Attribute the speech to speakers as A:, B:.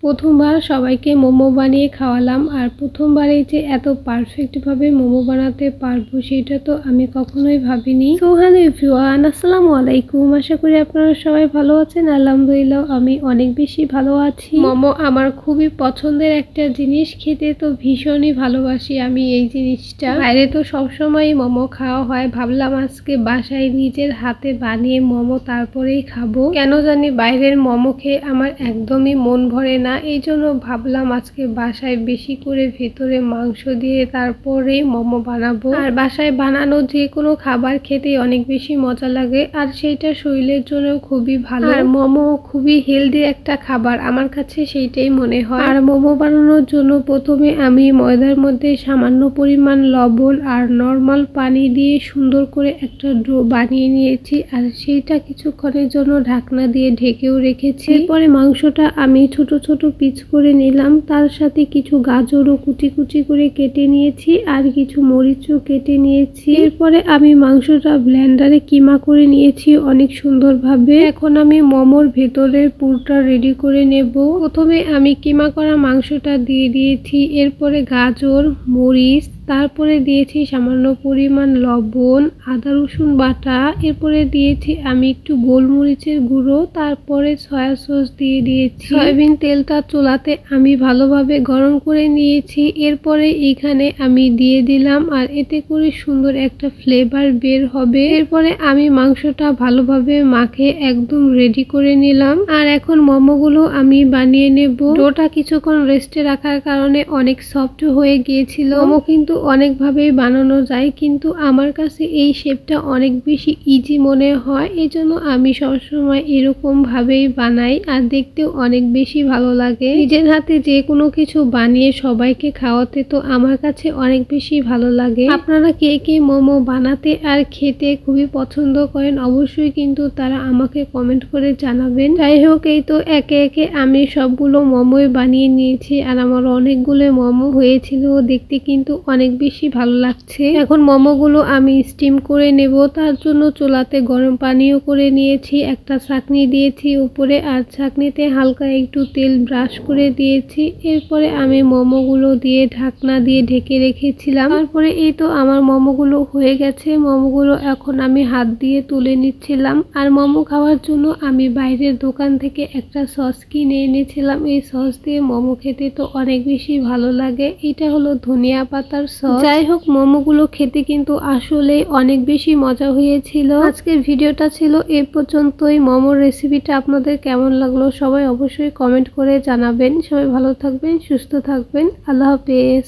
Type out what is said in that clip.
A: প্রথমবার সবাইকে মোমো বানিয়ে খাওয়ালাম, আর প্রথমবারেই যে এত পারফেক্টভাবে মোমো বানাতে পারবো সেটা তো আমি কখনোই ভাবিনি। সো হ্যালো এভরিওয়ান, আসসালামু আলাইকুম। আশা করি আপনারা সবাই ভালো আছেন। আলহামদুলিল্লাহ আমি অনেক বেশি ভালো আছি। মোমো আমার খুবই পছন্দের একটা জিনিস, খেতে তো ভীষণই ভালোবাসি আমি এই জিনিসটা। বাইরে তো সবসময় মোমো খাওয়া হয়, ভাবলাম আজকে বাসায় নিজের হাতে বানিয়ে মোমো তারপরেই খাবো। কেন জানি বাইরের মোমো খেয়ে আমার একদমই মন ভরে না, এই জন্য ভাবলাম আজকে বাসায় বেশি করে ভেতরে মাংস দিয়ে তারপরে মোমো বানাবো। আর বাসায় বানানো যে কোনো খাবার খেতে অনেক বেশি মজা লাগে, আর সেইটা শরীরের জন্য খুবই ভালো। আর মোমো খুবই হেলদি একটা খাবার, আমার কাছে সেইটাই মনে হয়। আর মোমো বানানোর জন্য প্রথমে আমি ময়দার মধ্যে সামান্য পরিমাণ লবণ আর নর্মাল পানি দিয়ে সুন্দর করে একটা ডো বানিয়ে নিয়েছি, আর সেইটা কিছুক্ষণের জন্য ঢাকনা দিয়ে ঢেকেও রেখেছি। এরপরে মাংসটা আমি ছোট ছোট পিস করে নিলাম, তার সাথে কিছু গাজরও কুচি কুচি করে কেটে নিয়েছি, আর কিছু মরিচও কেটে নিয়েছি। এরপরে আমি মাংসটা ব্লেন্ডারে কিমা করে নিয়েছি অনেক সুন্দরভাবে। এখন আমি মোমোর ভেতরের পুরটা রেডি করে নেব। প্রথমে আমি কিমা করা মাংসটা দিয়ে দিয়েছি, এরপরে গাজর, মরিচ, তারপরে দিয়েছি সামান্য পরিমাণ লবণ, আদা রসুন বাটা, এরপরে দিয়েছি আমি একটু গোলমরিচের গুঁড়ো, তারপরে সয়া সস দিয়ে দিয়েছি। সয়াবিন তেলটা চুলাতে আমি ভালোভাবে গরম করে নিয়েছি, এরপরে এখানে আমি দিয়ে দিলাম, আর এতে করে সুন্দর একটা ফ্লেভার বের হবে। এরপরে আমি মাংসটা ভালোভাবে মাখে একদম রেডি করে নিলাম, আর এখন মোমোগুলো আমি বানিয়ে নেব। ডোটা কিছুক্ষণ রেস্টে রাখার কারণে অনেক সফট হয়ে গিয়েছিল। মোমো কিন্তু অনেকভাবেই বানানো যায়, কিন্তু আমার কাছে এই শেপটা অনেক বেশি ইজি মনে হয়, এই জন্য আমি সবসময় এরকম ভাবেই বানাই, আর দেখতেও অনেক বেশি ভালো লাগে। নিজের হাতে যে কোনো কিছু বানিয়ে সবাইকে খাওয়াতে তো আমার কাছে অনেক বেশি ভালো লাগে। আপনারা কে কে মোমো বানাতে আর খেতে খুবই পছন্দ করেন অবশ্যই কিন্তু তারা আমাকে কমেন্ট করে জানাবেন। যাই হোক, এই তো একে একে আমি সবগুলো মোমোই বানিয়ে নিয়েছি, আর আমার অনেকগুলো মোমো হয়েছিল, দেখতে কিন্তু অনেক বেশি ভালো লাগছে। এখন মোমোগুলো আমি স্টিম করে নেব, তার জন্য চুলাতে গরম পানিও করে নিয়েছি, একটা ছাঁকনি দিয়েছি উপরে, আর ছাঁকনিতে হালকা একটু তেল ব্রাশ করে দিয়েছি। এরপরে আমি মোমোগুলো দিয়ে ঢাকনা দিয়ে ঢেকে রেখেছিলাম। তারপরে এই তো আমার মোমোগুলো হয়ে গেছে। মোমোগুলো এখন আমি হাত দিয়ে তুলে নিচ্ছিলাম। আর মোমো খাওয়ার জন্য আমি বাইরের দোকান থেকে একটা সস কিনে এনেছিলাম, এই সস দিয়ে মোমো খেতে তো অনেক বেশি ভালো লাগে। এটা হলো ধনিয়া পাতার সস। যাই হোক, মোমোগুলো খেতে কিন্তু আসলে অনেক বেশি মজা হয়েছিল। আজকের ভিডিওটা ছিল এ পর্যন্তই। মোমোর রেসিপিটা আপনাদের কেমন লাগলো সবাই অবশ্যই কমেন্ট করে জানাবেন। সবাই ভালো থাকবেন, সুস্থ থাকবেন। আল্লাহ হাফেজ।